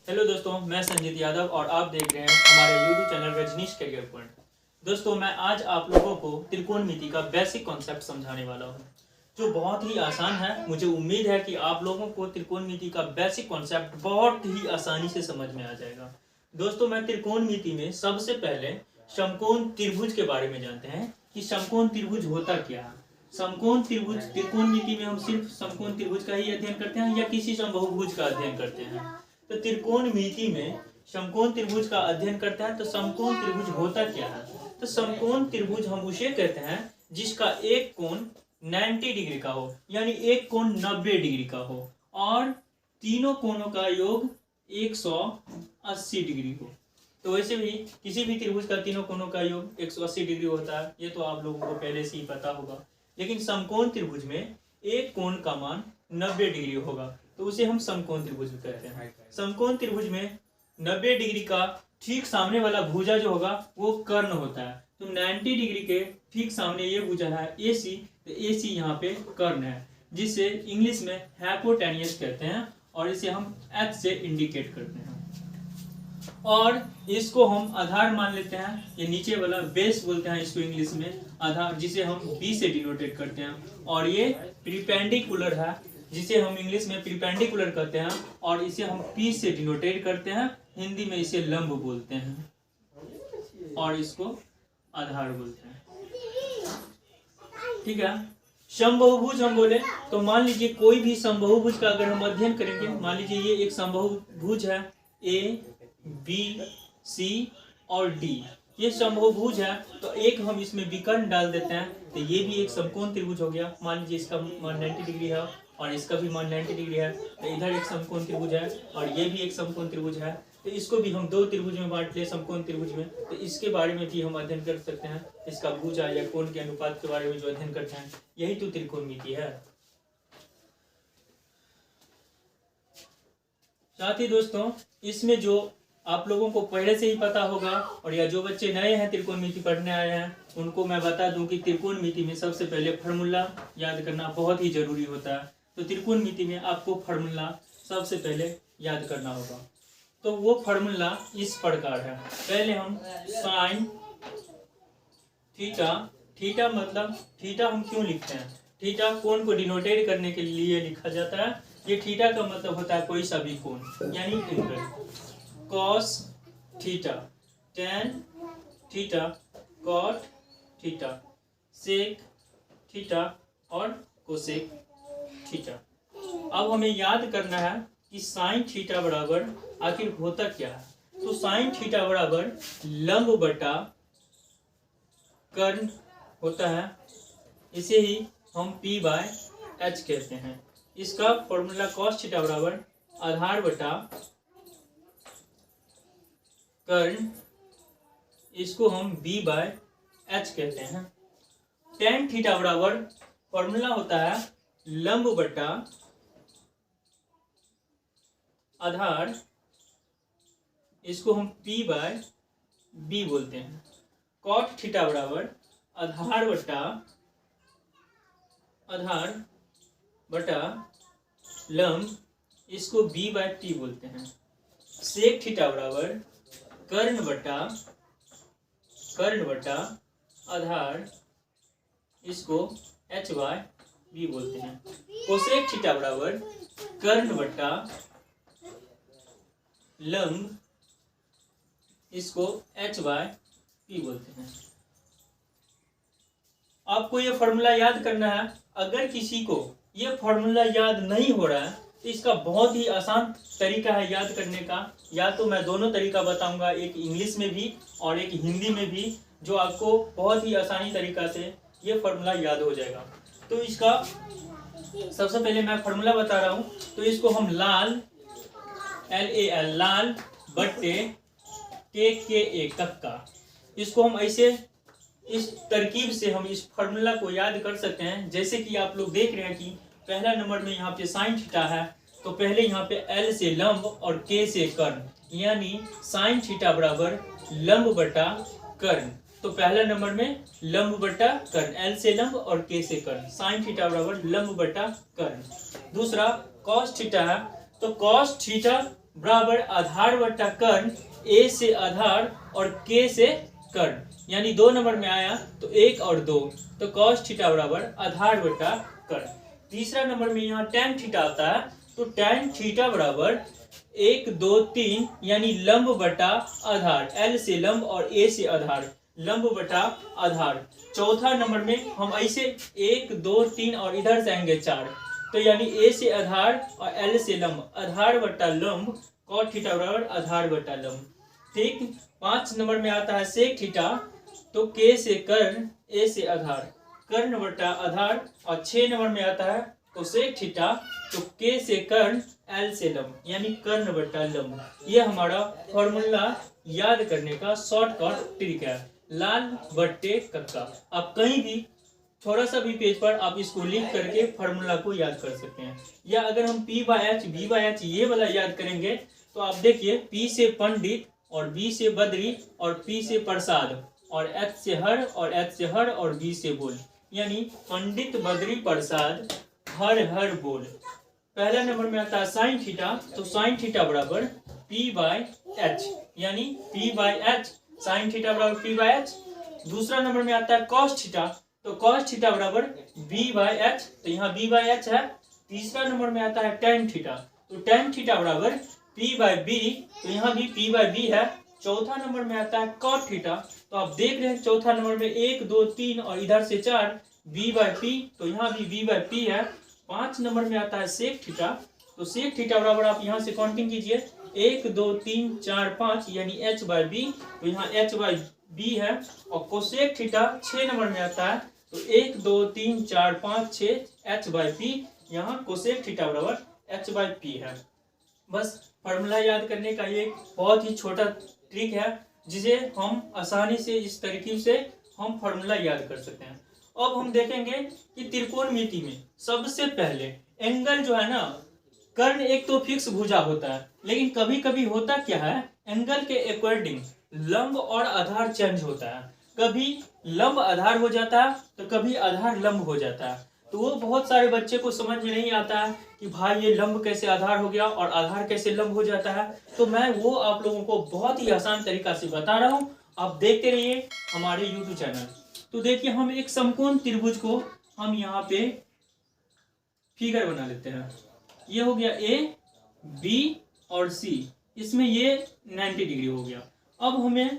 Hello दोस्तों, मैं संजीत यादव और आप देख रहे हैं हमारे YouTube channel Rajneesh career point. दोस्तों, मैं आज आप लोगों को त्रिकोणमिति का बेसिक कॉन्सेप्ट समझाने वाला हूं, जो बहुत ही आसान है। मुझे उम्मीद है कि आप लोगों को त्रिकोणमिति का बेसिक कॉन्सेप्ट बहुत ही आसानी से समझ में आ जाएगा। दोस्तों, मैं त्रिकोणमिति में सबसे पहले समकोण त्रिभुज के बारे में जानते हैं कि समकोण त्रिभुज होता क्या है। समकोण त्रिभुज, त्रिकोणमिति में हम सिर्फ समकोण त्रिभुज का ही अध्ययन करते हैं या किसी समबाहुभुज का अध्ययन करते हैं। तो त्रिकोणमिति में समकोण त्रिभुज का अध्ययन करता है। तो समकोण त्रिभुज होता क्या है? तो समकोण त्रिभुज हम उसे कहते हैं जिसका एक कोण 90 डिग्री का हो, यानी एक कोण 90 डिग्री का हो और तीनों कोणों का योग 180 डिग्री हो। तो वैसे भी किसी भी त्रिभुज का तीनों कोणों का योग 180 डिग्री होता है, ये तो आप लोगों को पहले से ही पता होगा। लेकिन समकोण त्रिभुज में एक कोण का मान 90 डिग्री होगा, तो उसे हम समकोण त्रिभुज कहते हैं। समकोण त्रिभुज में 90 डिग्री का ठीक सामने वाला भुजा जो होगा वो कर्ण होता है। तो 90 डिग्री के ठीक सामने ये भुजा है AC, तो AC यहाँ पे कर्ण है, जिसे इंग्लिश में हाइपोटेन्यूस कहते हैं और इसे हम H से इंडिकेट करते हैं। और इसको हम आधार मान लेते हैं, ये नीचे वाला बेस बोलते हैं इसको इंग्लिश में आधार, जिसे हम B से डिनोटेट करते हैं। और ये परपेंडिकुलर है, जिसे हम इंग्लिश में परपेंडिकुलर कहते हैं और इसे हम P से डिनोटेट करते हैं। हिंदी में इसे लंब बोलते हैं और इसको आधार बोलते हैं। ठीक है। समबाहुभुज हम बोले तो मान लीजिए कोई भी समबाहुभुज का अगर हम अध्ययन करेंगे, मान लीजिए ये एक समबाहुभुज है A, B, C और D, ये समबाहुभुज है। तो एक हम इसमें विकर्ण डाल देते हैं, तो ये भी एक समकोण त्रिभुज हो गया। मान लीजिए इसका मान 90 डिग्री है और इसका भी मान 90 डिग्री है, तो इधर एक समकोण त्रिभुज है और ये भी एक समकोण त्रिभुज है। तो इसको भी हम दो त्रिभुज में बांट ले, समकोण त्रिभुज में। तो इसके बारे में भी हम अध्ययन कर सकते हैं, इसका भुजा या कोण के अनुपात के बारे में जो अध्ययन करते हैं, यही तो त्रिकोणमिति है। साथ ही दोस्तों, इसमें जो आप लोगों को पहले से ही पता होगा और या जो बच्चे नए हैं त्रिकोणमिति पढ़ने आए हैं, उनको मैं बता दूं कि त्रिकोणमिति में सबसे पहले फार्मूला याद करना बहुत ही जरूरी होता है। तो त्रिकोणमिति में आपको फार्मूला सबसे पहले याद करना होगा। तो वो फार्मूला इस प्रकार है। पहले हम साइन थीटा, थीटा मतलब थीटा हम क्यों लिखते हैं? थीटा कोण को डिनोटेट करने के लिए लिखा जाता है। ये थीटा का मतलब होता है कोई सा भी कोण, यानी angle. Cos theta, tan theta, cot theta, sec theta और कोसेक थीटा। अब हमें याद करना है कि साइन थीटा बराबर आखिर होता क्या है। तो साइन थीटा बराबर लंब बटा कर्ण होता है, इसे ही हम P/H कहते हैं। इसका फॉर्मूला cos थीटा बराबर आधार बटा कर्ण, इसको हम B/H कहते हैं। tan थीटा बराबर फॉर्मूला होता है लंब बटा आधार, इसको हम P/B बोलते हैं। cot थीटा बराबर आधार बटा लंब, इसको B/T बोलते हैं। sec थीटा बराबर कर्ण बटा आधार, इसको H/B बोलते हैं। कोसेक थीटा बराबर कर्ण बटा लंब, इसको H/P बोलते हैं। आपको ये फॉर्मूला याद करना है। अगर किसी को ये फॉर्मूला याद नहीं हो रहा है तो इसका बहुत ही आसान तरीका है याद करने का। या तो मैं दोनों तरीका बताऊंगा, एक इंग्लिश में भी और एक हिंदी में भी, जो आपको बहुत ही आसानी तरीका से ये फॉर्मूला याद हो जाएगा। तो इसका सबसे पहले मैं फॉर्मूला बता रहा हूँ। तो इसको हम लाल LAL लाल बट्टे KKA कक्का, इसको हम ऐसे इस तरकीब से हम इस फॉर्मूला को याद कर सकते हैं। जैसे कि आप लोग देख रहे हैं कि पहला नंबर में यहाँ पे साइन थीटा है, तो पहले यहाँ पे L से लंब और K से कर्ण, यानी साइन थीटा बराबर लंब बटा कर्ण। तो पहला नंबर में लंब बटा कर्ण, L से लंब और K से कर्ण, साइन थीटा बराबर लंब बटा कर्ण। दूसरा cos थीटा है, तो cos थीटा बराबर आधार बट्टा कर्ण, ए से आधार और के से कर्ण, यानी 2 नंबर में आया तो 1 और 2, तो cos थीटा बराबर आधार बट्टा कर्ण। तीसरा नंबर में यहाँ tan थीटा आता है, तो tan थीटा बराबर 1 2 3 यानी लंब बटा आधार, L से लंब और A से आधार, लंब बटा आधार। चौथा नंबर में हम ऐसे 1 2 3 और इधर से आएंगे 4, तो यानी A से आधार और L से लंब, आधार बट्टा लंब, cos थीटा बराबर आधार बट्टा लंब। ठीक। 5 नंबर में आता है sec थीटा, तो K से कर्ण, A से आधार, कर्ण बट्टा आधार। और 6 नंबर में आता है कोसेक थीटा, तो K से कर्ण, L से लंब, यानी कर्ण बट्टा लंब। ये हमारा फॉर्मूला याद करने का शॉर्टकट ट्रिक है, लाल बट्टे कक्का। आप कहीं भी थोड़ा सा भी पेज पर आप इसको लिख करके फार्मूला को याद कर सकते हैं। या अगर हम P/H V/H ये वाला याद करेंगे तो आप देखिए, P से पंडित और B से बद्री और P से प्रसाद और H से हर और H से हर और B से बोल, यानी पंडित बद्री प्रसाद हर हर बोल। पहला नंबर में आता है साइन थीटा, तो साइन थीटा बराबर P/H, यानी P/H, साइन थीटा बराबर P/H। दूसरा नंबर में आता है cos थीटा, तो cos थीटा बराबर B/H, तो यहाँ B/H है। तीसरा नंबर में आता है tan थीटा, तो tan थीटा बराबर P/B, तो यहाँ भी P/B है। चौथा नंबर में आता है cot थीटा, तो आप देख रहे हैं चौथा नंबर में 1 2 3 और इधर से 4, B/P, तो यहाँ भी B/P है। 5 नंबर में आता है sec थीटा, तो sec थीटा बराबर आप यहाँ से काउंटिंग कीजिए, 1 2 3 4 5, यानी H/B, तो यहाँ H/B है। और कोसेक थीटा 6 नंबर में आता है, तो 1 2 3 4 5 6, H/P, यहाँ कोसेक थीटा बराबर H/P है। बस फार्मूला याद करने का ये बहुत ही छोटा ट्रिक है, जिसे हम आसानी से इस तरीके से हम फार्मूला याद कर सकते हैं। अब हम देखेंगे कि त्रिकोणमिति में सबसे पहले एंगल जो है ना, कर्ण एक तो फिक्स भुजा होता है, लेकिन कभी कभी होता क्या है, एंगल के अकॉर्डिंग लंब और आधार चेंज होता है। कभी लंब आधार हो जाता है तो कभी आधार लंब हो जाता है। तो वो बहुत सारे बच्चे को समझ में नहीं आता है कि भाई ये लंब कैसे आधार हो गया और आधार कैसे लंब हो जाता है। तो मैं वो आप लोगों को बहुत ही आसान तरीका से बता रहा हूँ, आप देखते रहिए हमारे YouTube चैनल। तो देखिए, हम एक समकोण त्रिभुज को हम यहाँ पे फिगर बना लेते हैं। ये हो गया A, B और C, इसमें ये 90 डिग्री हो गया। अब हमें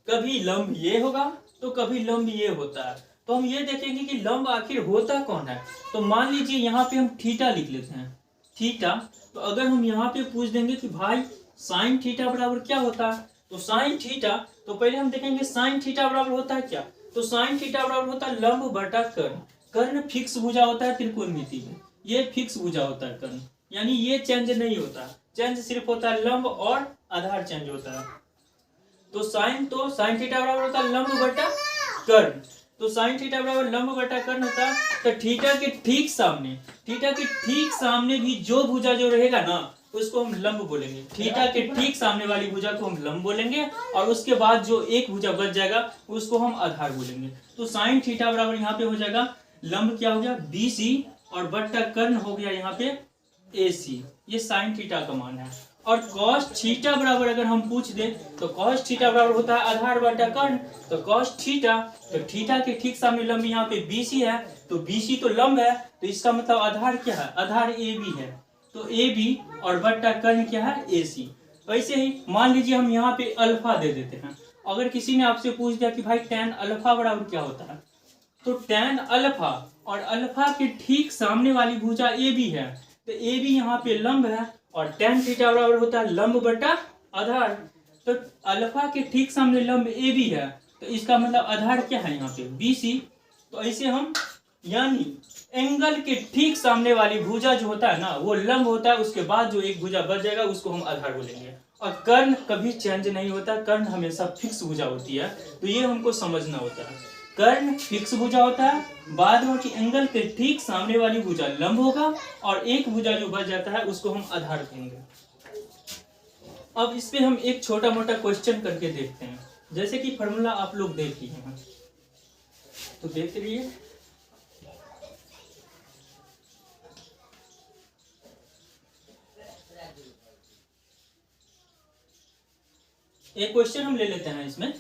कभी लंब ये होगा तो कभी लंब ये होता है, तो हम ये देखेंगे कि लंब आखिर होता कौन है। तो मान लीजिए यहाँ पे हम थीटा लिख लेते हैं, थीटा। तो अगर हम यहाँ पे पूछ देंगे कि भाई साइन थीटा बराबर क्या होता है, तो साइन थीटा, तो पहले हम देखेंगे साइन थीटा बराबर होता है क्या। तो साइन थीटा बराबर होता है लंब बटा कर्ण। कर्ण फिक्स भुजा होता है त्रिकोणमिति में, ये फिक्स भुजा होता है कर्ण, यानी ये चेंज नहीं होता, चेंज सिर्फ होता है लंब और आधार चेंज होता है। तो साइन थीटा बराबर होता है लंब बटा कर्ण, तो साइन थीटा बराबर लंब बटा कर्ण होता है। तो थीटा के ठीक सामने भी जो भुजा जो रहेगा ना, उसको हम लंब बोलेंगे। थीटा के ठीक सामने वाली भुजा को हम लंब बोलेंगे, और उसके बाद जो एक भुजा बच जाएगा उसको हम आधार बोलेंगे। तो साइन थीटा बराबर यहाँ पे हो जाएगा लंब क्या हो गया BC, और बट्टा कर्ण हो गया यहाँ पे AC। ये साइन थीटा का मान है। और cos थीटा बराबर अगर हम पूछ दें, तो cos थीटा बराबर होता है आधार बटा कर्ण। तो cos थीटा, तो थीटा के ठीक सामने लंब यहाँ पे BC है, तो BC तो लंब है, तो इसका मतलब आधार क्या है, आधार AB है। तो AB और बट्टा कर्ण क्या है, AC। वैसे ही मान लीजिए हम यहाँ पे अल्फा दे देते हैं। अगर किसी ने आपसे पूछ दिया कि भाई tan अल्फा बराबर क्या होता है, तो tan अल्फा और अल्फा के ठीक सामने वाली भुजा AB है, तो AB यहाँ पे लंब है, और tan थीटा बराबर होता है लंब बटा आधार। तो अल्फा के ठीक सामने लंब AB है, तो इसका मतलब आधार क्या है यहाँ पे BC। तो ऐसे हम, यानी एंगल के ठीक सामने वाली भुजा जो होता है ना, वो लंब होता है, उसके बाद जो एक भुजा बच जाएगा उसको हम आधार बोलेंगे। और कर्ण कभी चेंज नहीं होता, कर्ण हमेशा फिक्स भुजा होती है, तो ये हमको समझना होता है। कर्ण फिक्स भुजा होता है, बाद में कि एंगल के ठीक सामने वाली भुजा लंब होगा, और एक भुजा जो बच जाता है उसको हम आधार कहेंगे। अब इस पे हम एक छोटा मोटा क्वेश्चन करके देखते हैं, जैसे कि फॉर्मूला आप लोग देख लिए हैं, तो देखते रहिए। एक क्वेश्चन हम ले लेते हैं इसमें।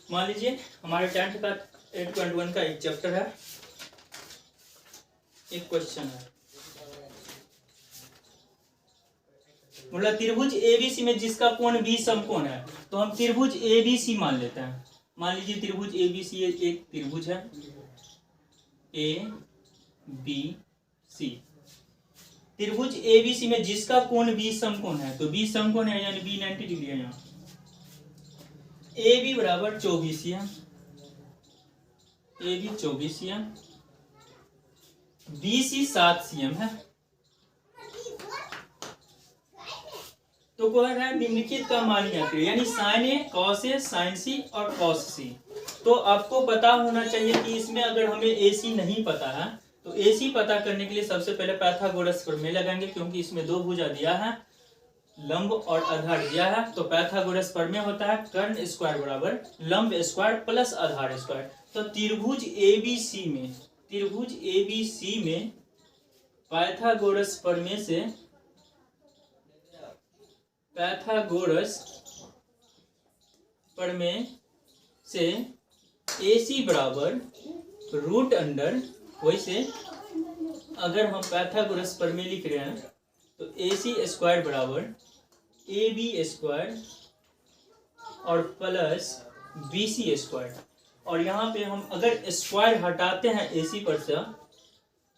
मान लीजिए हमारे 10th का 8.1 का एक चैप्टर है, एक क्वेश्चन है, मतलब त्रिभुज एबीसी में जिसका कोण बी समकोण है, तो हम त्रिभुज एबीसी मान लेते हैं। मान लीजिए त्रिभुज एबीसी एक त्रिभुज है ए बी सी। त्रिभुज एबीसी में जिसका कोण बी समकोण है, तो बी समकोण है यानी बी 90 डिग्री है। यहाँ ए बी बराबर 24 है, ए बी 24 है, बी सी 7 cm है। तो कह रहा है निम्नलिखित का मान ज्ञात करें, यानी sign A, cos A, sign सी और कॉस सी। तो आपको पता होना चाहिए कि इसमें अगर हमें ए सी नहीं पता है तो ए सी पता करने के लिए सबसे पहले पाइथागोरस प्रमेय लगाएंगे, क्योंकि इसमें दो भुजा दिया है, लंब और आधार दिया है। तो पाइथागोरस प्रमेय होता है कर्ण स्क्वायर बराबर लंब स्क्वायर प्लस आधार स्क्वायर। तो त्रिभुज एबीसी में, त्रिभुज एबीसी में पाइथागोरस प्रमेय से, पाइथागोरस प्रमेय से AC बराबर रूट अंडर, वैसे अगर हम पाइथागोरस प्रमेय लिख रहे हैं तो AC स्क्वायर बराबर AB स्क्वायर और प्लस BC स्क्वायर। और यहाँ पे हम अगर स्क्वायर हटाते हैं AC पर से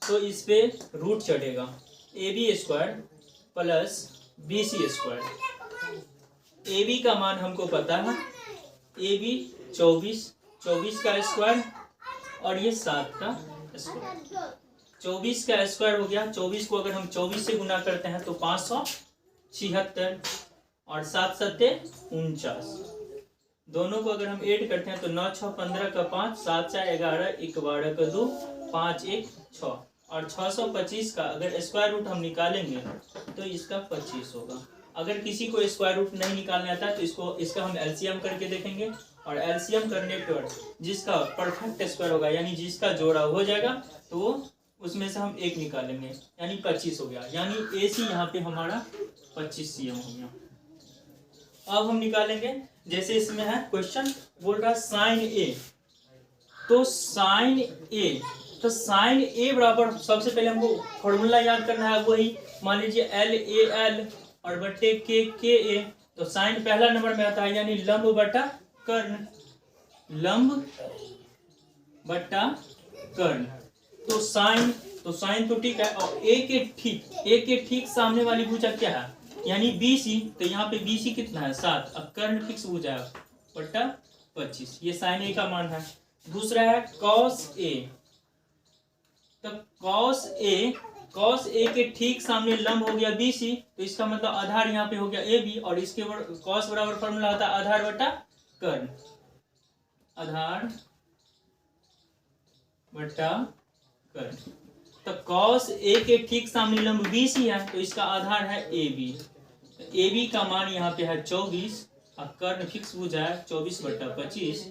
तो इस पे रूट चढ़ेगा, AB square plus BC square. AB का मान हमको पता है, AB 24 का स्क्वायर और ये 7 का स्क्वायर। 24 का स्क्वायर हो गया, 24 को अगर हम 24 से गुना करते हैं तो 576 और 7 सत्ते 49। दोनों को अगर हम ऐड करते हैं तो 9 6 15 का 5, 7 4 11, 1 12 का 2, 5 1 6 और 625 का अगर स्क्वायर रूट हम निकालेंगे तो इसका 25 होगा। अगर किसी को स्क्वायर रूट नहीं निकालने आता है तो इसका हम एलसीएम करके देखेंगे, और एलसीएम करने पर जिसका परफेक्ट स्क्वायर होगा यानी जिसका जोड़ा हो जाएगा तो उसमें से हम एक निकालेंगे, यानी 25 हो गया। यानी AC यहाँ पे हमारा 25 cm हो गया। अब हम निकालेंगे, जैसे इसमें है क्वेश्चन बोल रहा है साइन ए, तो साइन ए, तो साइन ए बराबर सबसे पहले हमको फॉर्मूला याद करना है, वही मान लीजिए LAL और बट्टे KA। तो साइन पहला नंबर में आता है यानी लंब बटा कर्ण, लंब बटा कर्ण। तो साइन तो ठीक है, और ए के ठीक सामने वाली भुजा क्या है यानी BC। तो यहाँ पे BC कितना है 7, अब कर्ण फिक्स भुजा बटा 25, ये साइन ए का मान है। दूसरा है कॉस ए, तो कॉस ए के ठीक सामने लंब हो गया BC, तो इसका मतलब आधार यहाँ पे हो गया AB, और इसके कॉस बराबर फॉर्मूला होता है आधार बटा कर्ण, आधार बटा कर्ण। तो कॉस ए के ठीक सामने लंब BC है, तो इसका आधार है AB। तो AB का मान यहाँ पे है 24 और कर्ण फिक्स भुजा है 24 बटा 25।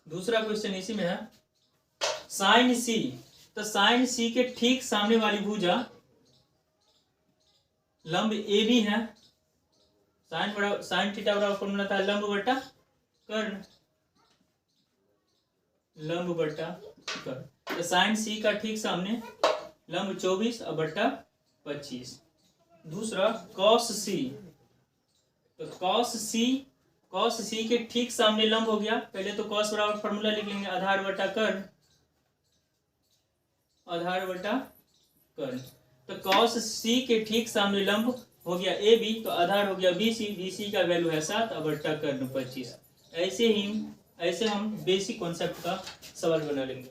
दूसरा क्वेश्चन इसी में है साइन C, तो साइन C के ठीक सामने वाली भुजा लंब AB है, साइन थीटा बराबर फॉर्मूला था लंब बटा कर्ण, लंब बटा कर्ण। तो साइन C का ठीक सामने लंब 24 और बटा 25। दूसरा कॉस C, तो कॉस C के ठीक सामने लंब हो गया, पहले तो कॉस बराबर फॉर्मूला लिख लेंगे आधार बटा कर्ण, आधार बटा कर्ण। तो कॉस C के ठीक सामने लंब हो गया AB, तो आधार हो गया BC का वैल्यू है 7 और बटा कर्ण 25। ऐसे हम बेसिक कॉन्सेप्ट का सवाल बना लेंगे।